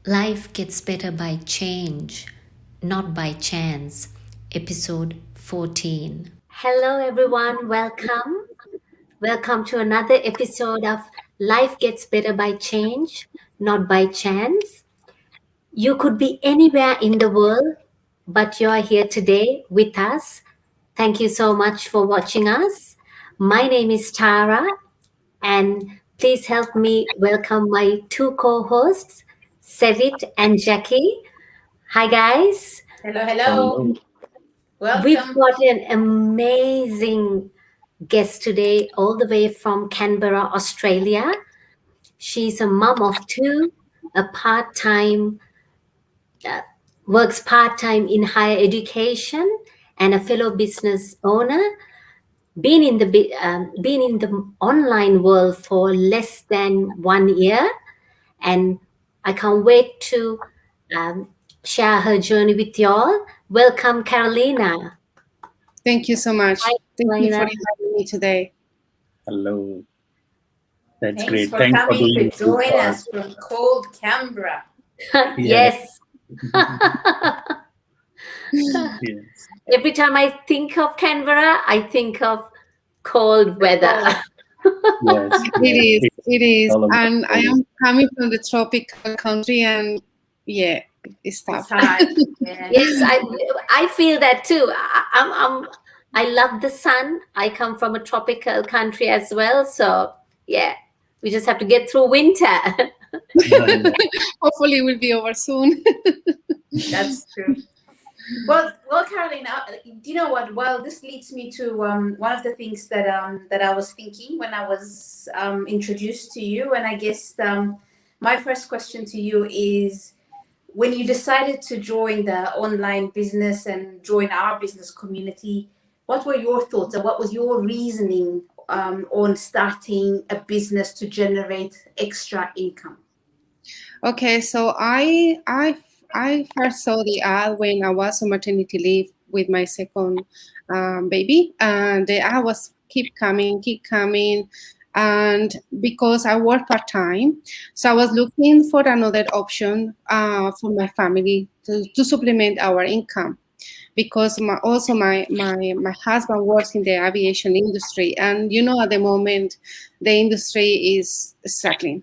Life gets better by change, not by chance. Episode 14. Hello, everyone. Welcome. Welcome to another episode of Life Gets Better by Change, Not by Chance. You could be anywhere in the world, but you are here today with us. Thank you so much for watching us. My name is Tara, and please help me welcome my two co hosts, Sevit and Jackie. Hi, guys. Hello, hello. Hello. We've Welcome. got an amazing guest today, all the way from Canberra, Australia. She's a mom of two, a part time, uh, works part time in higher education, and a fellow business owner. Been in the online world for less than 1 year, and I can't wait to um, share her journey with y'all. Welcome, Carolina. Thank you so much. Hi, Thank you for Carolina. inviting me today. Hello. That's Thanks great. for Thanks for coming to doing this join for us us. from cold Canberra. Yes. Yes. Yes. Every time I think of Canberra, I think of cold The weather. cold. Yes. Yes. It is. All about And I COVID. am coming from the tropical country, and yeah, it's It's tough. hard. Yeah. Yes, I feel that too. I love the sun. I come from a tropical country as well, so yeah, we just have to get through winter. Yeah. Hopefully, it will be over soon. That's true. Well, Carolina, do you know what? Well, this leads me to one of the things that I was thinking when I was introduced to you, and I guess my first question to you is, when you decided to join the online business and join our business community, what were your thoughts and what was your reasoning on starting a business to generate extra income? Okay, so I first saw the ad when I was on maternity leave with my second baby, and the ad was keep coming, and because I work part time, so I was looking for another option for my family to supplement our income because my husband works in the aviation industry, and at the moment the industry is struggling.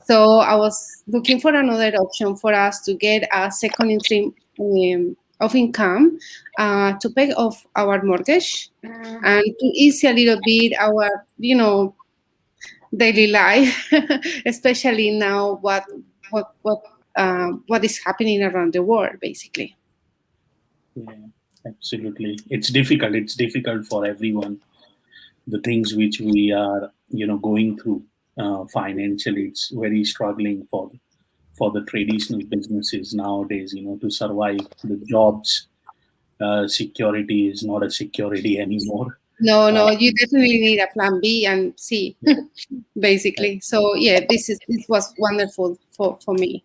So I was looking for another option for us to get a second stream of income to pay off our mortgage and to ease a little bit our, daily life, especially now what is happening around the world, basically. Yeah. Absolutely. It's difficult. It's difficult for everyone. The things which we are, going through financially, it's very struggling for the traditional businesses nowadays. To survive. The jobs security is not a security anymore. No, Um, you definitely need a plan B and C, basically. So yeah, this was wonderful for me.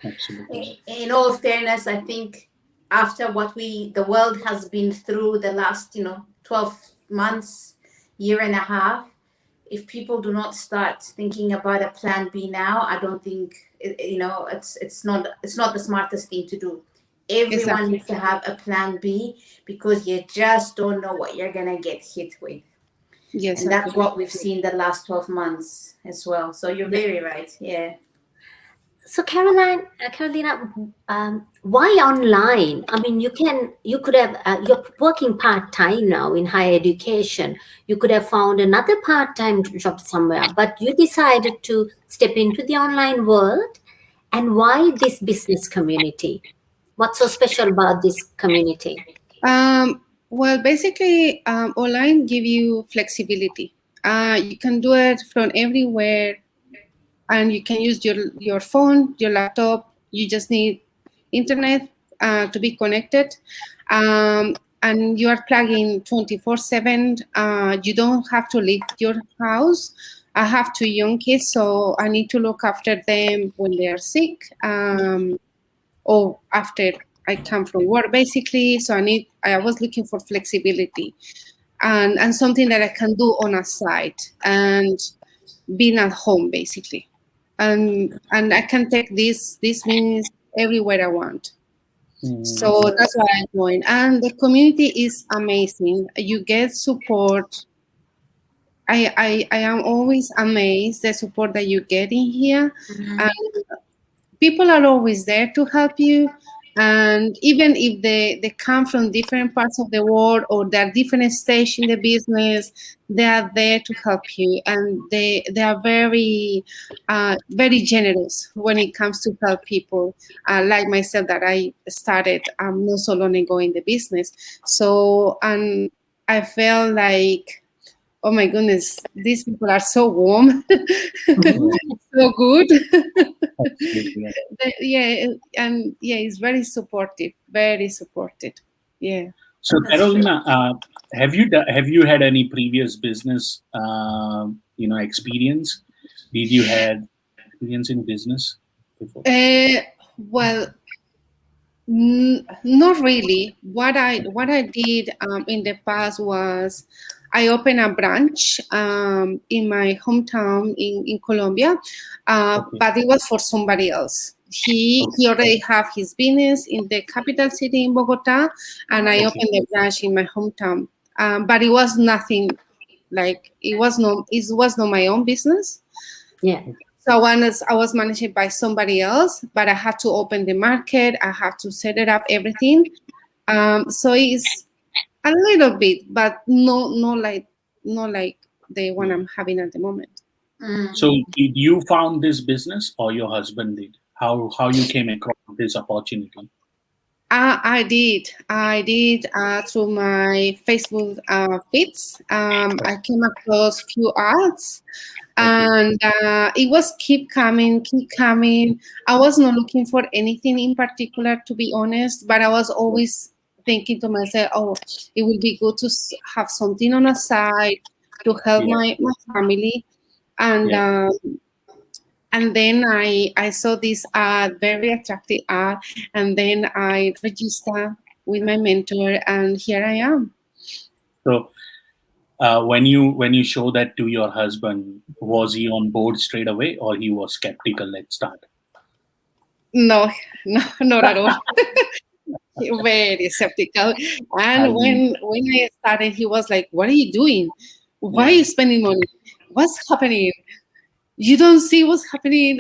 Absolutely. In all fairness, I think after what the world has been through the last 12 months, year and a half, if people do not start thinking about a plan B now, I don't think it's not the smartest thing to do. Everyone Exactly. needs to have a plan B because you just don't know what you're gonna get hit with. Yes, And I that's agree. what we've seen the last 12 months as well. So you're Yeah. very right. Yeah. So, Carolina, why online? I mean, you could have, you're working part time now in higher education. You could have found another part time job somewhere, but you decided to step into the online world. And why this business community? What's so special about this community? Well, basically, online give you flexibility. You can do it from everywhere, and you can use your phone, your laptop. You just need internet to be connected, and you are plugging 24/7. You don't have to leave your house. I have two young kids, so I need to look after them when they are sick. Or after I come from work, basically. So I was looking for flexibility and something that I can do on a side and being at home, basically. and I can take these meetings everywhere I want. Mm, So that's why I'm going. And the community is amazing. You get support. I am always amazed the support that you get in here. Mhm. And people are always there to help you. And even if they come from different parts of the world or they're different stage in the business, they are there to help you. And they are very generous when it comes to help people, like myself, that I started not so long ago in the business. So, and I felt like, oh my goodness, these people are so warm, yeah, so good. absolutely. Yeah. Yeah, and yeah, it's very supportive, very supportive. Yeah. So That's true. Carolina, have you had any previous business experience? Did you had experience in business before? Uh, well, not really. What I did in the past was I opened a branch in my hometown in Colombia, Okay. but it was for somebody else. He Okay. already have his business in the capital city in Bogota, and I Mhm. Okay. opened the branch in my hometown. But it was nothing like it was not my own business. Yeah. So I was managed by somebody else, but I had to open the market. I had to set it up everything. So it's a little bit, but no like the one I'm having at the moment. So Mm. did you found this business or your husband did? How you came across this opportunity? I did through my Facebook feeds. I came across few ads, Okay. and it was keep coming, keep coming. I was not looking for anything in particular, to be honest, but I was always thinking to myself, oh, it would be good to have something on a side to help Yeah. my family. And Yeah. and then I saw this ad, very attractive ad, and then I registered with my mentor, and here I am. So when you show that to your husband, was he on board straight away or he was skeptical at start? No, no, not at all. Very skeptical. I And mean, when I started, he was like, "What are you doing? Why are yeah. you spending money? What's happening? You don't see what's happening."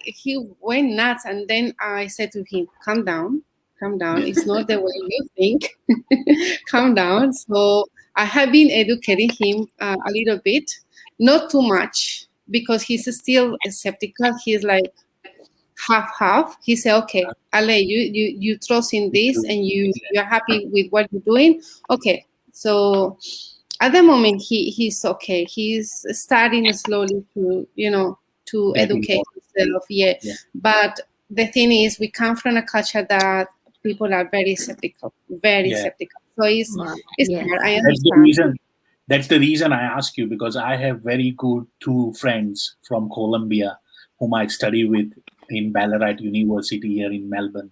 He went nuts, and then I said to him, "Calm down, calm down. It's not the way you think. Calm down." So I have been educating him a little bit, not too much, because he's still skeptical. He's like half half. He said, "Okay, Ale, you trust in this, and you're happy with what you're doing. Okay." So at the moment, he's okay. He's starting slowly to Get educate involved. himself. Yeah, Yeah. but the thing is, we come from a culture that people are very skeptical, very Yeah. skeptical. So Wow. it's Yes. hard. I That's the understand. reason. That's the reason I ask you because I have very good two friends from Colombia whom I study with in Ballarat University here in Melbourne,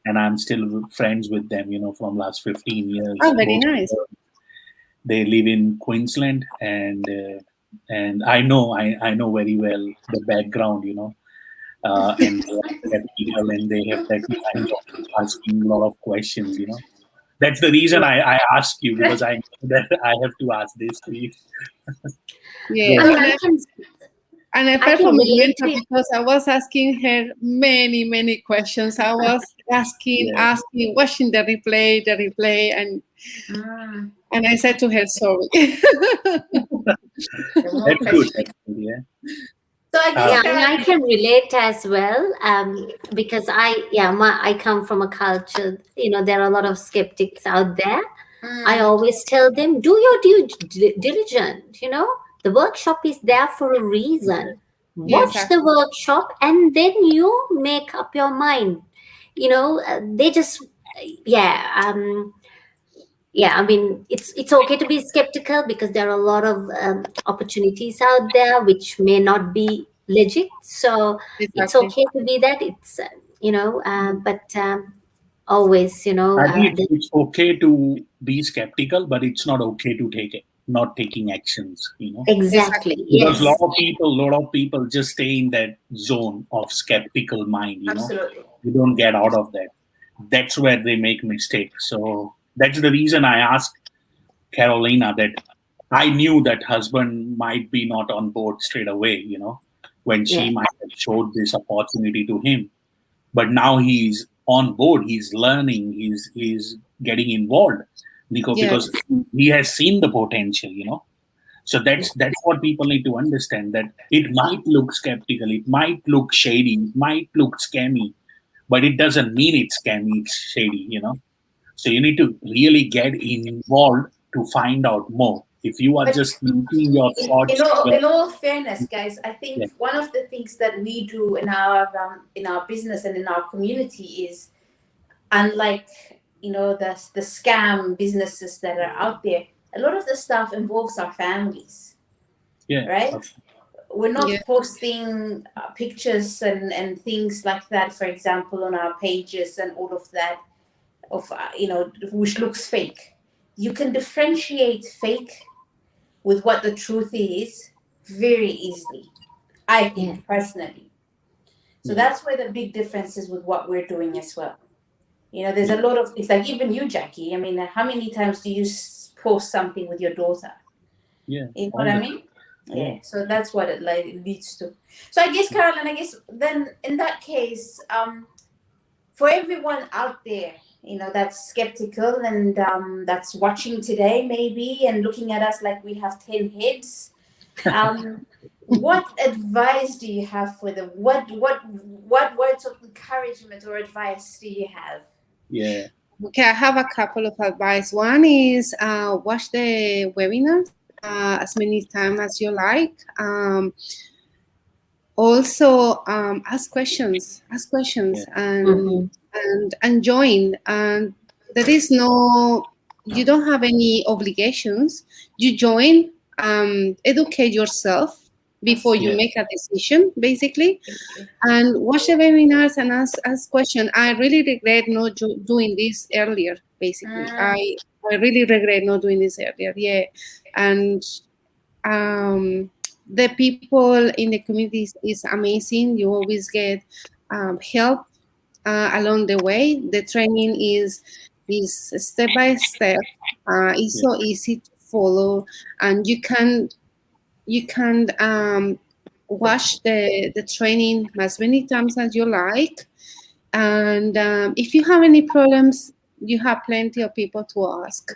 and I'm still friends with them. From last 15 Oh, years. very Both nice. they live in Queensland, and I know very well the background. And they are skeptical and they have that mind of asking a lot of questions. That's the reason I ask you because I know that I have to ask this to you. Yeah, I So, mean, and I I felt can for my relate mentor to it. because I was asking her many, many questions. I was asking, yeah, asking, watching the replay, Mm. and I said to her, sorry. The more that's good. questions. That's good. Yeah. So I guess Uh, Yeah, and I Caroline. can relate as well, because I come from a culture. There are a lot of skeptics out there. I Mm. always tell them, do your due diligence. The workshop is there for a reason. Yeah, Watch the exactly. workshop, and then you make up your mind. They just, yeah. Yeah, I mean, it's okay to be skeptical because there are a lot of opportunities out there which may not be legit. So it's Exactly. okay to be that. But always, I think it's okay to be skeptical, but it's not okay to take not taking actions, you know, Exactly. Exactly. because Yes. lot of people just stay in that zone of skeptical mind, you know. Absolutely. You don't get out of that. That's where they make mistakes. So that's the reason I asked Carolina that I knew that husband might be not on board straight away, you know, when Yeah. she might have showed this opportunity to him. But now he's on board, he's learning, he's getting involved because Yes. he has seen the potential, you know. So Yeah. that's what people need to understand, that it might look skeptical, it might look shady, it might look scammy, but it doesn't mean it's scammy, it's shady, you know. So you need to really get involved to find out more. If you are But just thinking your thoughts, in all fairness, guys, I yeah, think one of the things that we do in our business and in our community is, unlike the scam businesses that are out there, a lot of the stuff involves our families, yeah, right? We're Yeah. not posting pictures and things like that, for example, on our pages and all of that, of which looks fake. You can differentiate fake with what the truth is very easily, I Yeah. think, personally. So yeah, that's where the big difference is with what we're doing as well. There's a yeah, lot of, it's like, even you, Jackie. I mean, how many times do you post something with your daughter? yeah, You know what all I the mean? yeah, Yeah. So that's what it like leads to. So I guess, Carolyn, I guess then in that case, for everyone out there, that's skeptical and that's watching today maybe and looking at us like we have 10 heads, what advice do you have for them? What words of encouragement or advice do you have? yeah, Okay, I have a couple of advice. One is watch the webinars as many times as you like. Also, ask yeah, questions, Mm-hmm. and join. And there is no, you don't have any obligations. You join, educate yourself before you yeah, Absolutely. make a decision, basically, and watch the webinars and ask questions. I really regret not doing this earlier. Basically, Mm, I really regret not doing this earlier. Yeah, and um, the people in the community is amazing. You always get help along the way. The training is step by step. It's yeah, so easy to follow, and you can watch the training as many times as you like. And if you have any problems, you have plenty of people to ask.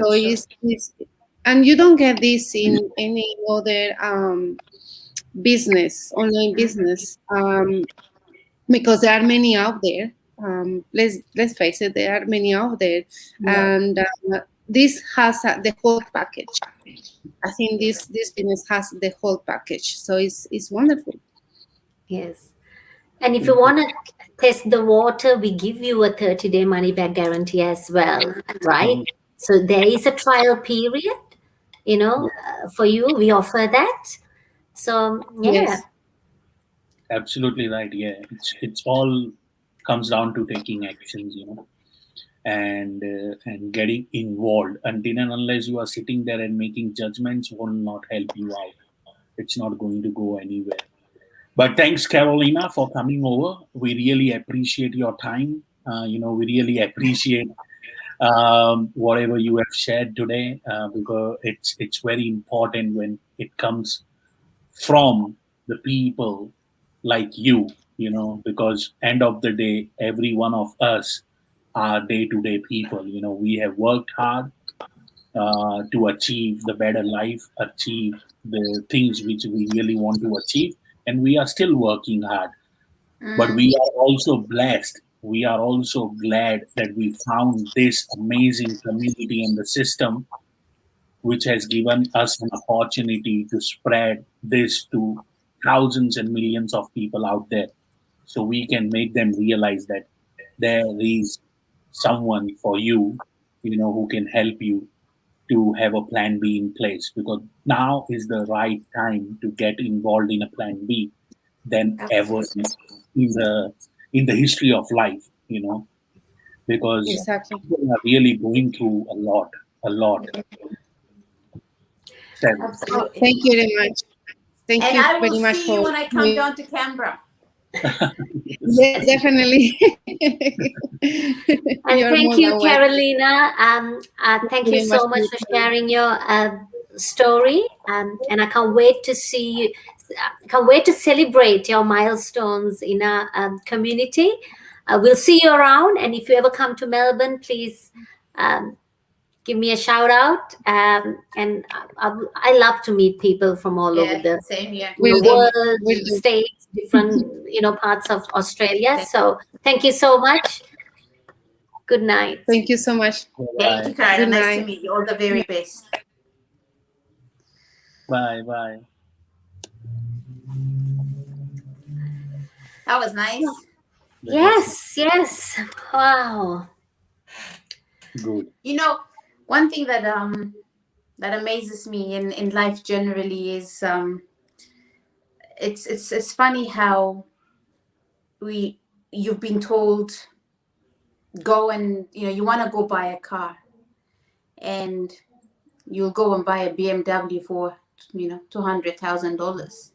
So yes, sure. it's and you don't get this in any other business, online Mhm. business, because there are many out there. Let's face it, there are many out there, Yeah. and this has the whole package. I think this business has the whole package, so it's wonderful. Yes. And if you want to test the water, we give you a 30-day money back guarantee as well, right? mm, So there is a trial period, yeah, for you. We offer that. So, yeah. Yes, absolutely right. Yeah, it's all comes down to taking actions, you know, and getting involved. Until and unless you are sitting there and making judgments, will not help you out. It's not going to go anywhere. But thanks, Carolina, for coming over. We really appreciate your time. We really appreciate whatever you have shared today, because it's very important when it comes from the people like you. Because end of the day, every one of us are day-to-day people. We have worked hard to achieve the better life, achieve the things which we really want to achieve, and we are still working hard. But Mm, we are also blessed. We are also glad that we found this amazing community and the system which has given us an opportunity to spread this to thousands and millions of people out there, so we can make them realize that there is someone for you, who can help you to have a plan B in place, because now is the right time to get involved in a plan B than ever absolutely. in the history of life, because Yeah. exactly. people are really going through a lot. Seven. Absolutely. Thank you very much. Thank And you I will very much see you for when I come down to Canberra. Yes, definitely. And You're thank more you, than welcome. Carolina. Thank you Very much so for much your for time. sharing your story. And I can't wait to see you. Can't wait to celebrate your milestones in our community. We'll see you around. And if you ever come to Melbourne, please um, give me a shout out. And I love to meet people from all over Yeah, the same here. Will do. world, Will do. states, different parts of Australia. So thank you so much. Good night. Thank you so much. Thank you, Bye. Carla. Good Nice to night. meet you. All the very best. Bye. Bye. That was nice. That was Yes. Wow. good. You know, one thing that amazes me in life generally is it's funny how you've been told go and you want to go buy a car, and you'll go and buy a BMW for $200,000,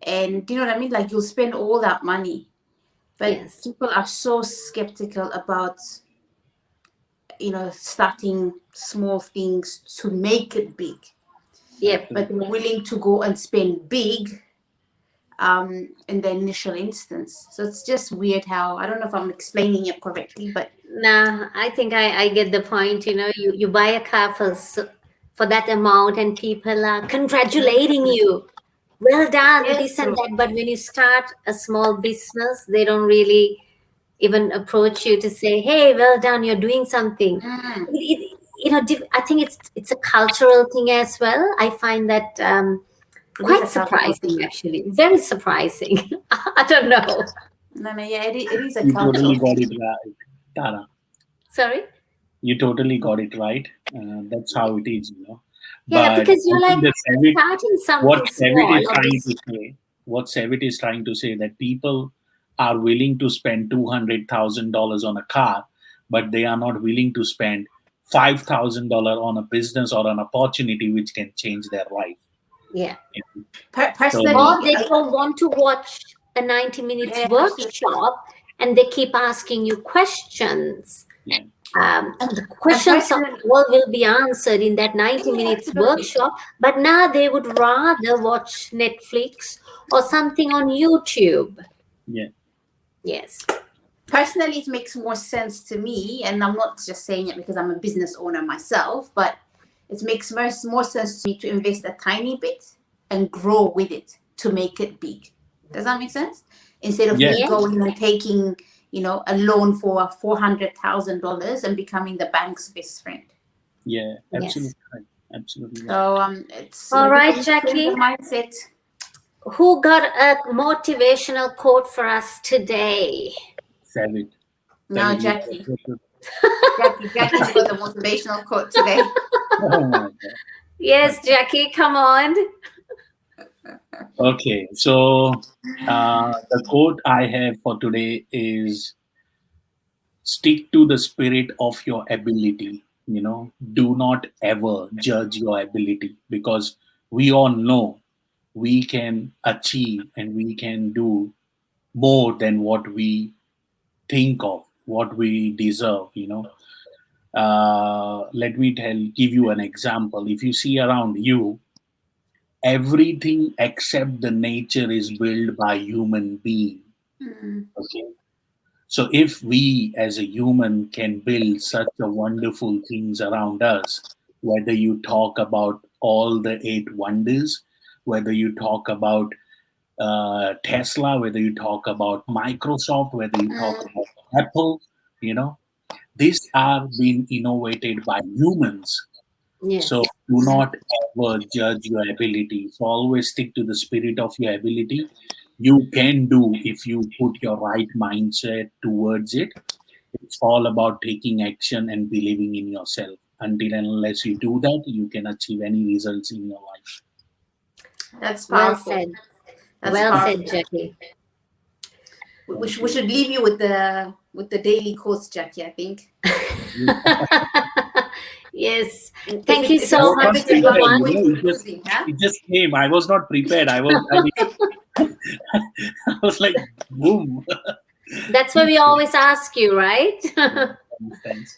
and you know what I mean, like you'll spend all that money, but Yes. people are so skeptical about starting small things to make it big, Yep. but they're willing to go and spend big in the initial instance. So it's just weird how, I don't know if I'm explaining it correctly, but Nah, I think I get the point. You buy a car for that amount, and people are congratulating you. Well done, yes, this and that. But when you start a small business, they don't really even approach you to say, "Hey, well done, you're doing something." I think it's a cultural thing as well. I find that it is quite a cultural thing. surprising, actually. Very surprising. I don't know. No, yeah, it is a You cultural totally got thing. it right, Tara. Sorry. You totally got it right. That's how it is, Yeah, But because I you're like think starting what something Savit small, is trying to say, that people are willing to spend $200,000 on a car, but they are not willing to spend $5,000 on a business or an opportunity which can change their life. yeah. So Personally, Or they don't want to watch a 90 minutes yeah, absolutely. workshop and they keep asking you questions. yeah, The And questions of personally, all will be answered in that 90 yeah, minutes absolutely. workshop, but now they would rather watch Netflix or something on YouTube. yeah, Yes. Personally, it makes more sense to me, and I'm not just saying it because I'm a business owner myself, but it makes more sense to me to invest a tiny bit and grow with it to make it big. Does that make sense? Instead of yeah, me Yeah. going and taking, a loan for $400,000 and becoming the bank's best friend. yeah, Yes. absolutely right, absolutely right. So it's All people right, need to change Jackie. the mindset. Who got a motivational quote for us today? Savit, Now, Savit, Jackie's got the motivational quote today. oh my God. Yes, Jackie, come on. Okay, so the quote I have for today is stick to the spirit of your ability. Do not ever judge your ability, because we all know we can achieve and we can do more than what we think of, what we deserve. Let me give you an example. If you see around you, everything except the nature is built by human being. Mm. Okay. So if we as a human can build such a wonderful things around us, whether you talk about all the eight wonders, whether you talk about Tesla, whether you talk about Microsoft, whether you talk Mm. about Apple, you know, these are being innovated by humans. So Yes. do not ever judge your ability. So always stick to the spirit of your ability. You can do if you put your right mindset towards it. It's all about taking action and believing in yourself. Until and unless you do that, you can achieve any results in your life. That's Well powerful. said. That's Well said, powerful. Jackie. We should leave you with the daily quotes, Jackie. I think. Yes. Thank you It's so I was much, not it's about prepared. everyone. avoiding losing, huh? It just came. I was not prepared. I was like, boom. That's why we always ask you, right? Thanks.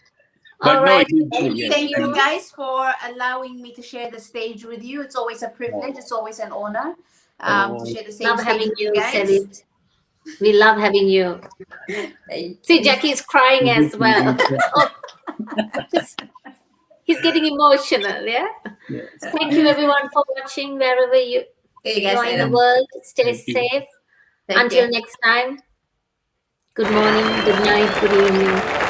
All But no, right. it is good. Thank Yes. Thank you you. guys for allowing me to share the stage with you. It's always a privilege. It's always an honor to Oh, share the same Love stage having with you you, guys. Salit. We love having you. See, Jackie's crying as well. Oh, just he's getting emotional, yeah? yes. Thank you everyone for watching wherever you See you guys are in the later. world. Stay Thank you. safe. Thank Until you. next time. Good morning, good night, good evening.